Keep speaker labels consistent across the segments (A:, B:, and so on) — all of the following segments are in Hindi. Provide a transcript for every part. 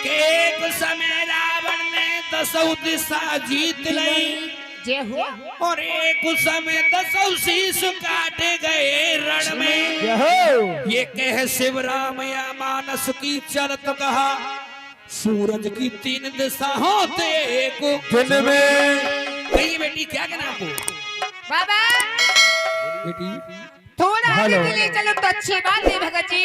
A: के एक समय रावण ने 10 दिशा जीत ली
B: जे हो
A: और एक समय 10 शीश काटे गए रण में। ये कह शिवराम या मानस की चलत कहा, सूरज की 3 दिशा होते एक दिन में। कही बेटी क्या कहना आपको?
B: बाबा
A: बेटी
B: थोड़ा आगे के लिए चलो तो अच्छी बात है भगत जी।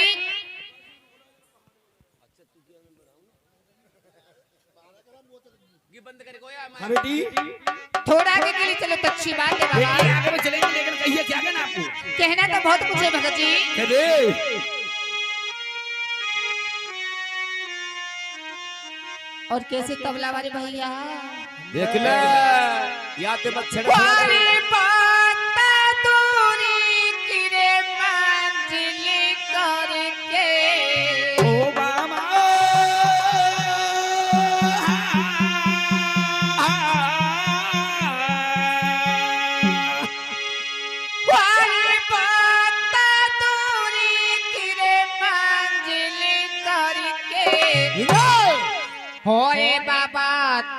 A: हाँ बेटी
B: थोड़ा आगे के लिए चलो तो अच्छी बात है बाबा।
A: बेटी आगे में चलेंगे, लेकिन कहिए क्या कहना आपको?
B: कहना तो बहुत कुछ है भगत जी।
A: कह दे।
B: और कैसे तबला वाले भैया
C: देख ले या ते मत छेड़
B: वारी बात दूरी किरे मंजिल करके
A: ओ बाबा
B: वारी बात दूरी किरे मंजिल करके होए बाबा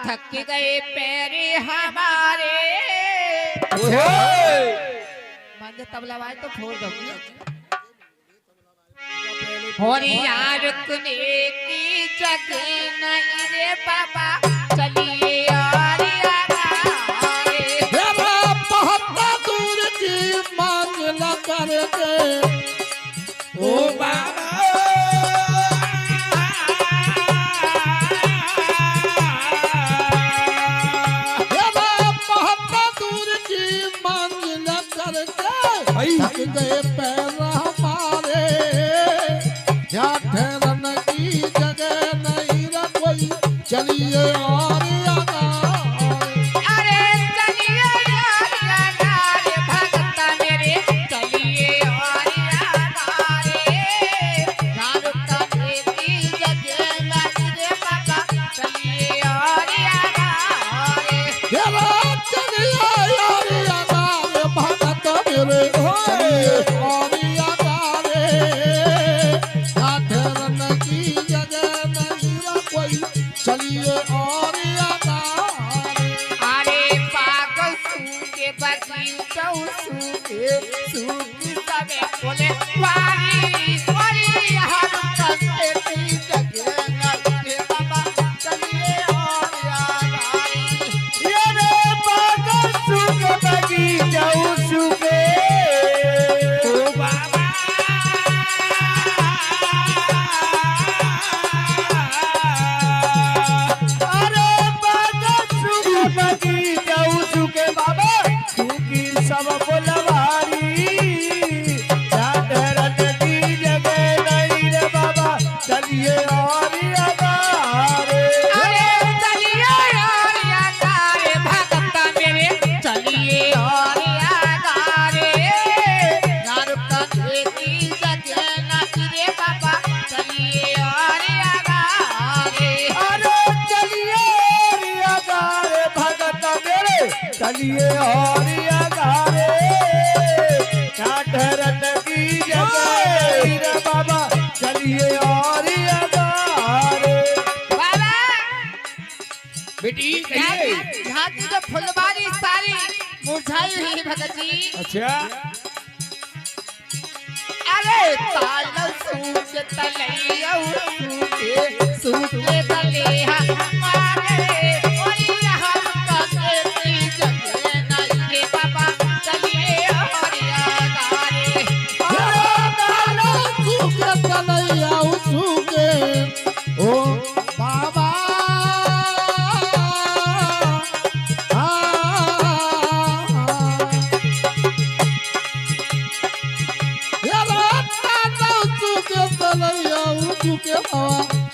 B: थक गए पैरे हमारे। मंद तबला वाले तो फोड़ दोगे। होरिया रुकने की जगह नहीं रे बाबा, चलिए यारिया गाए।
A: बहुत दूर की मांग न करके ओ बाबा थक गए पैर हमारे, या ठहरने की जगह नहीं रह कोई, चलिए और
B: अरे चलिए यारिया गाए भगता मेरे, चलिए यारिया गाए। रुकने की जगह नहीं रे बाबा, चलिए यारिया गाए।
A: चलिए और
B: अरे पागल सूखे बची तो सूखे सूखी सबे बोले वारी वारी हम कसके की जगह नहीं बाबा, चलिए और यार
A: ये रे पागल सुख बगी जाऊ सुखे ओ बाबा अरे पागल सुख बगी जाऊ सुखे बाबा, सुखी सब बोलवारी जाधरन की जगह नहीं रे बाबा, चलिए और अगारे।
B: अरे चलिए और यार भगता मेरे, चलिए और यार रुकने की जगह नहीं रे बाबा, चलिए और यार।
A: अरे चलिए अगारे भगत मेरे, चलिए और अगारे, क्या ठहरन की जगह नहीं रे बाबा, चलिए और अगारे।
B: बाबा
A: बेटी
B: यहाँ की जो फुलवारी सारी मुरझाई हुई है भगत जी।
A: अच्छा
B: अरे ताल सूख तलैया सूखे सूखे तलेहा मारे, और यहाँ कसके की जगह नहीं रे बाबा, चलिए और यार।
A: सूखे तलैया सूखे ओ बाबा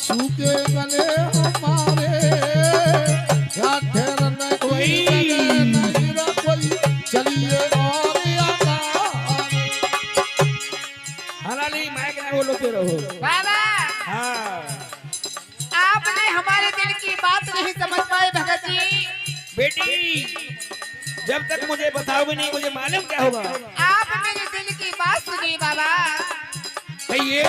A: सूखे गले हमारे, या ठहरने कोई जगह नहीं रह कोई, चलिए और हलाली माइक ना बोलते रहो।
B: बाबा
A: हाँ
B: आपने हमारे दिल की बात नहीं समझ पाए भगत जी।
A: बेटी जब तक मुझे बताओगे नहीं मुझे मालूम क्या होगा।
B: आप मेरे दिल की बात सुनिए बाबा।
A: कहिए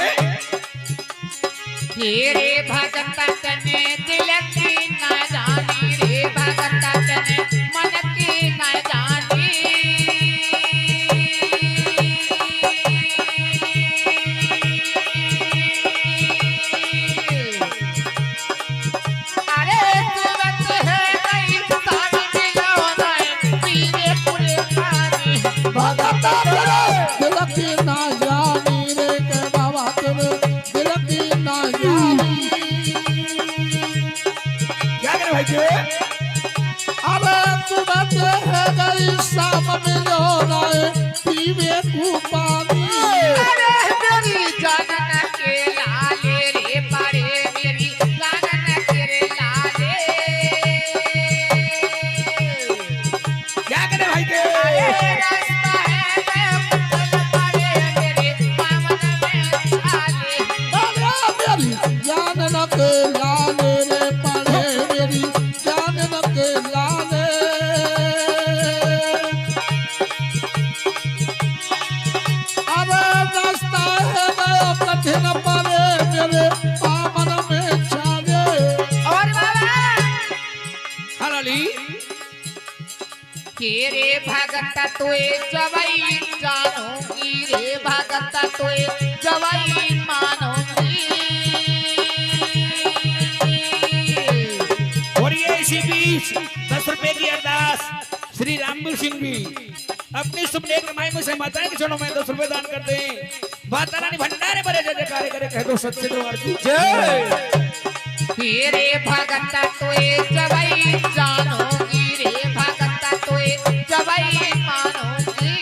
B: रे भगत तने दिल की न जानी रे भगत तने मन की न जानी अरे तुरंत है गई सारी मिलो नहीं पीरे पूरे पानी
D: भगत दिल की ना जानी रे के बाबा तेरे दिल की ना जानी।
A: क्या करे भाई जी?
D: अरे तुरंत है गई शाम मिलो नाए पीवे को पानी।
B: अरे मेरी जानन के लाले रे पारे मेरी जानन के रे लाले
A: क्या करे भाई जी?
B: अरे रास्ता है मैं पुतल पारे मेरे पावन में चाले
D: अरे मेरी जान न के लाले रे पड़े मेरी जान न के लाले। अरे रास्ता है मैं कठिन पड़े मेरे पावन में छाले।
B: और बाबा
A: हलाली
B: के रे भगत तोए जवाई जानूंगी रे भगत तोए जवाई मानूंगी
A: और ये इसी बीच 10 रुपए की अरदास श्री रामवीर सिंह भी अपनी सुपने कमाई में से माता के चरणों में 10 रुपए दान करते हैं। माता रानी भंडारे भरे जय जयकार करे कह दो सच्चे दरबार की
B: हे रे भगत तोए जवाई जानूंगी रे भगत तोए जवाई मानूंगी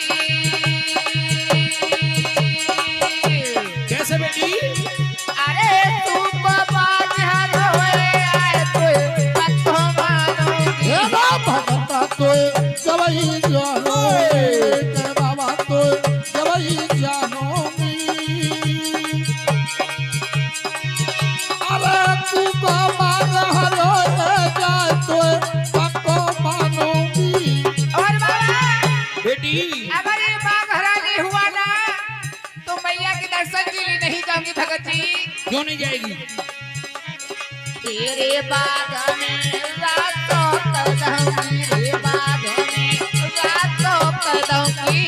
A: कैसे बेटी?
B: अरे तू बाबा जहां होए आए तोए पत्तो मानूंगी
D: हे भगत तोय जवई जानो के बाबा तोय जवई जानो मी। अरे तू को मान हरो जाए तोय पक्को मानोगी।
B: और बाबा
A: बेटी
B: अगर ये बाग हरा नहीं हुआ ना तो मैया के दर्शन के लिए नहीं जाऊंगी भगत जी
A: क्यों नहीं जाएगी?
B: तेरे बाग में रातों कदमगी रे बाग में रातों कदमगी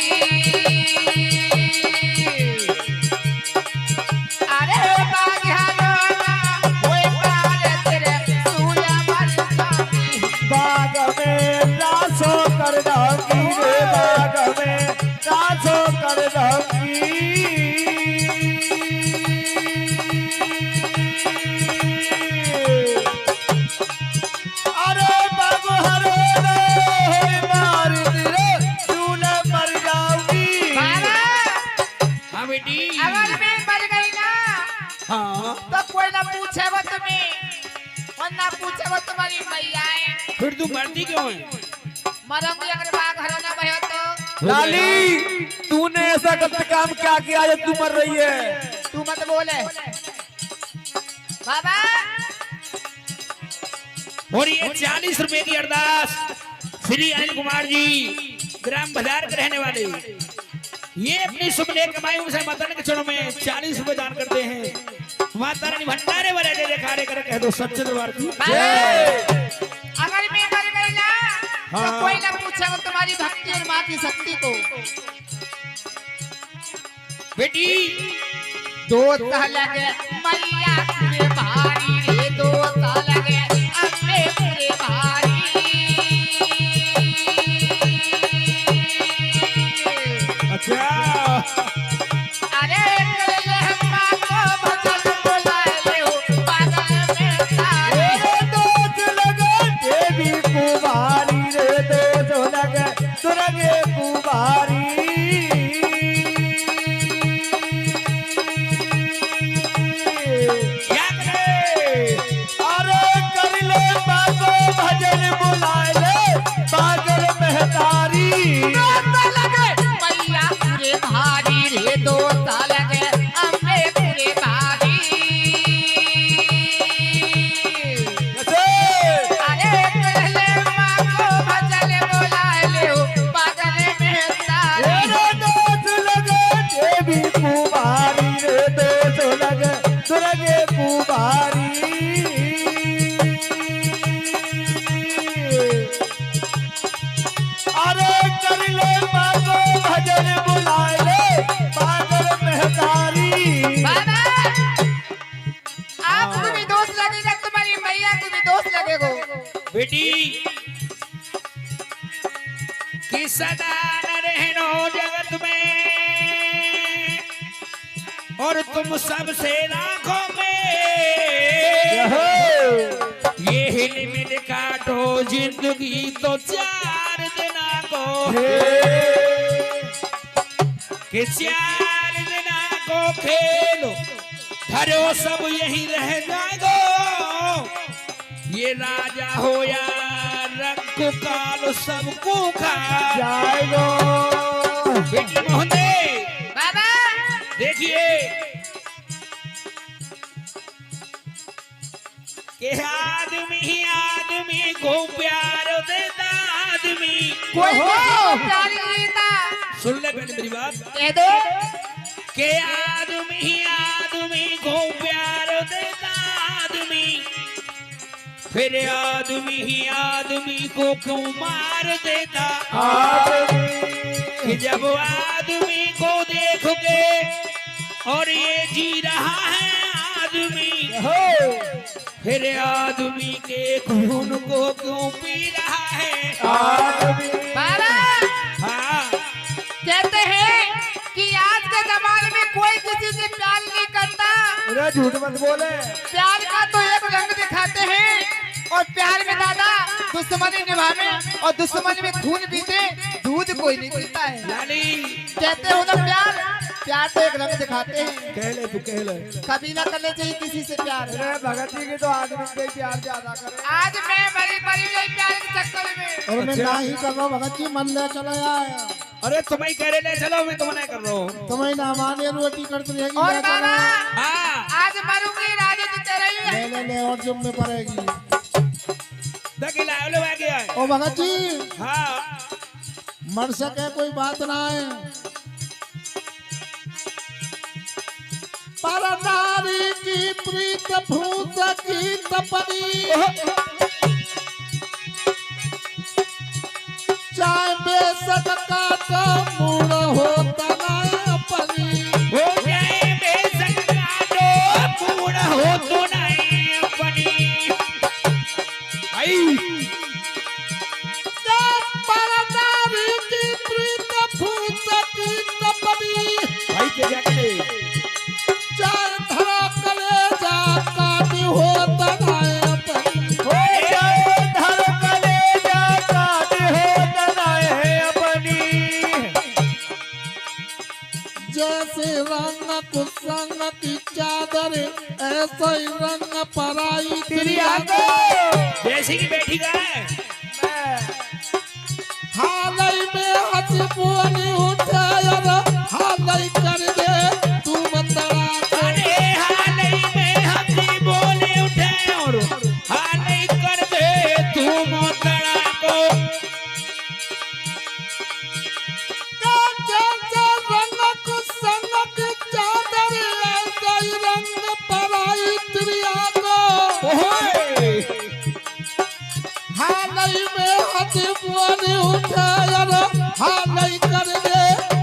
B: अरे बाग हरा ओए पार तेरे सूया बन जाती
C: बाग में रासो कर दोगी रे बाग में रासो कर दोगी। अरे बाबू हरे रे मार दिले तूने मर जाऊंगी।
B: बाबा
A: हाँ बेटी।
B: अगर मैं मर गई ना
A: हाँ
B: तो कोई ना पूछे वो तुम्हें और ना पूछे वो तुम्हारी मैया है
A: फिर तू मरती क्यों है?
B: मरूंगी अगर बाग हरा ना भयो तो
C: लाली तूने ऐसा गलत काम क्या किया जो तू मर रही है?
B: तू मत बोले बाबा
A: और ये 40 रुपए की अरदास श्री अनिल कुमार जी ग्राम बाजार के रहने वाले ये अपनी सुपने कमाई से माता रानी के चरणों में 40 रुपए दान करते हैं। माता रानी भंडारे भरे जय जयकार करे कह दो सच्चे दरबार की।
B: अगर मैं मर गई ना तो
A: हाँ।
B: कोई ना पूछेगा तुम्हारी भक्ति और माँ की शक्ति को
A: बेटी
B: दो लगे मैया पूरे भारी रे दो लगे अम्बे पूरे भारी
A: अच्छा
B: अरे कले माँ को भजन बुलाए ले हो पागल में तारे
C: देवी कुमारी रे दो लगे तुरगे कुमारी।
A: बेटी कि सदा न रहनो जगत में और तुम सबसे राखों में ये हिल मिल काटो जिंदगी तो 4 दिना को कि 4 दिना को खेलो धरो सब यही रह जाएगो ये राजा हो या रंग काल सबको खा
C: जाएगो।
A: बेटी मोहंदे
B: बाबा
A: देखिए कि आदमी को प्यार देता आदमी
B: कोई प्यार नहीं देता।
A: सुन ले पहले मेरी बात
B: कह दो
A: कि आदमी को प्यार देता आदमी फिर आदमी को क्यों मार देता कि जब आदमी को देखोगे और ये जी रहा है आदमी फिर आदमी के खून को क्यों पी रहा है
B: बाबा
A: हाँ
B: कहते हैं कि आज के जमाने में कोई किसी से प्यार नहीं करता।
C: अरे झूठ मत बोले।
B: प्यार का तो एक रंग दिखाते हैं और प्यार में दादा दुश्मनी निभावे और दुश्मनी में खून पीते दूध कोई नहीं पीता है।
A: लाली
B: कहते हो ना प्यार तो एक रंग दिखाते हैं।
A: कह ले तू कह ले
B: कभी ना करने चाहिए किसी से प्यार।
C: अरे भगत जी की तो आदमी के प्यार ज्यादा करे।
B: आज मैं बड़ी गई प्यार के चक्कर में
D: और मैं ना ही कर रहा हूँ भगत जी, मन ले चला आया।
A: अरे तुम ही कह रहे ले चलो मैं तुम्हें नहीं कर रहा हूँ
D: तुम्हें ना माने रोटी करती रहेगी।
B: और
D: ले
B: बाबा
D: चला।
A: हाँ
B: आज मरूंगी राजा जीते रही है।
D: ले और जिम्मे पड़ेगी।
A: दकिला ओले आ गया है
D: ओ भगत जी
A: हाँ
D: मर सके कोई बात ना है, पर नारी की प्रीत भूत की तपनी चाहे बेसक का तो मूड होता ना अपनी
A: हो जाए बेसक काटो पूर्ण हो तो नहीं अपनी आई
D: पर नारी की प्रीत भूत की तपनी
A: भाई के क्या करे
D: चाहे धरा करे जा काटी होता ना अपनी
C: हो जाए धर कलेजा काट हो तनाए अपनी।
D: जैसे रंग कुसंग की चादर ऐसा ही रंग पराई
C: तिरिया को
A: जैसी की बैठी का है
D: हालई में हंसी बोली उठायर हालई कर दे तुम तड़ा
A: अरे हालई में हंसी बोले उठे और हालई कर दे तू मोतड़ा को
D: जैसे रंग कुसंग की चादर ऐसा ही रंग पराई तिरिया को
A: ओए
D: हालई में हंसी बोली उठायर हालई कर दे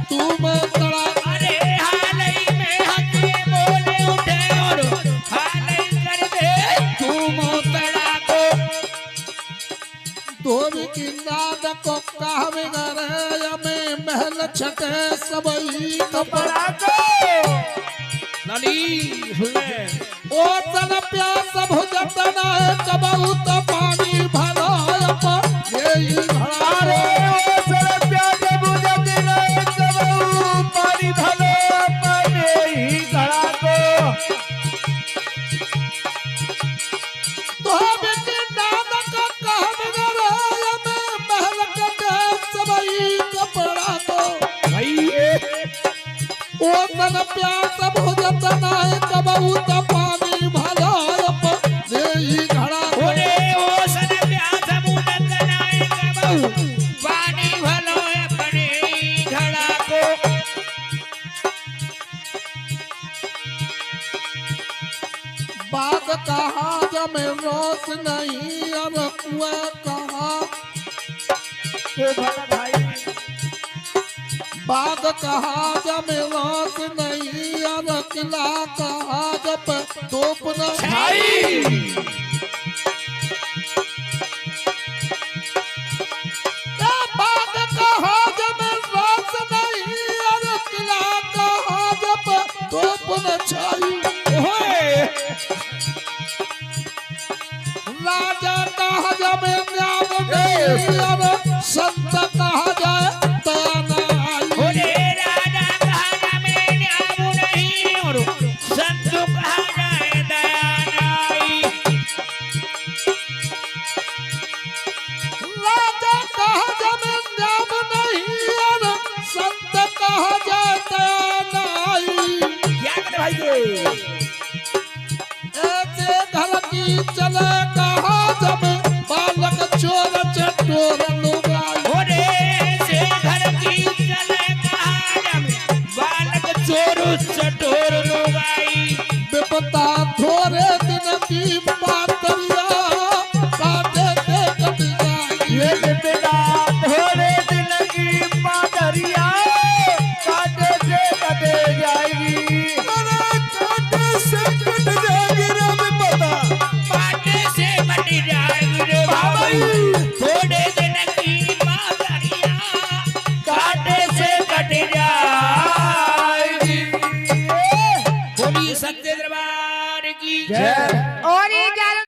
D: तुम तड़ा
A: अरे हालई में हंसी बोले उठे और हालई कर दे तू मोतड़ा को
D: धोबी की नाद को कहवे गरे में महल छटे सबई कपड़ा
C: को
A: लाली सुन ले
D: ओ तन प्यास भुजत न कबहू तो पानी भरा यही
C: अरे
D: घड़ा
C: ओ सर प्याज बुझत नहीं कबहू पानी भलो पानी ही घड़ा को।
D: धोबी की नाद को कहवे गरे में महल छटे सबई कपड़ा को
A: भाई
D: ओ तन प्यास भुजत न कबहू तो पानी भरा यही घड़ा को
A: ओरे ओ सन प्यास मुदत नाए कबहू पानी भलो अपने घड़ा को
D: बाग कहा जब रोस नहीं और कुआ कहा
C: तो भला भाई
D: बाग कहा जब रोस नहीं और किला कहा जब तोप न
A: भाई
D: नहीं अरे संत कहा जाए दया न आई
A: बोले राजा कहा में न्याय नहीं और संत कहा जाए दया नहीं।
D: राजा कहा जाए न्याय नहीं अरे संत कहा जाए दया न आई
A: क्या करे भाई के
D: ऐसे घर की चले कहा जब बालक चोर चटोर लुगाई
A: बोले से घर की चले कहा में बालक चोर चटोर लुगाई।
D: विपता थोड़े दिन की बातरिया काटे के कट जाएगी
C: ये बिना थोड़े दिन की बादरिया काटे से कटे जाएगी।
D: अरे काटे से कट जाएगी रे विपता
A: बाटे से बट जाएगी रे भाई थोड़े दिन की मादरिया काटे से कट जाएगी। बोलिए सत्य दरबार की
C: जय।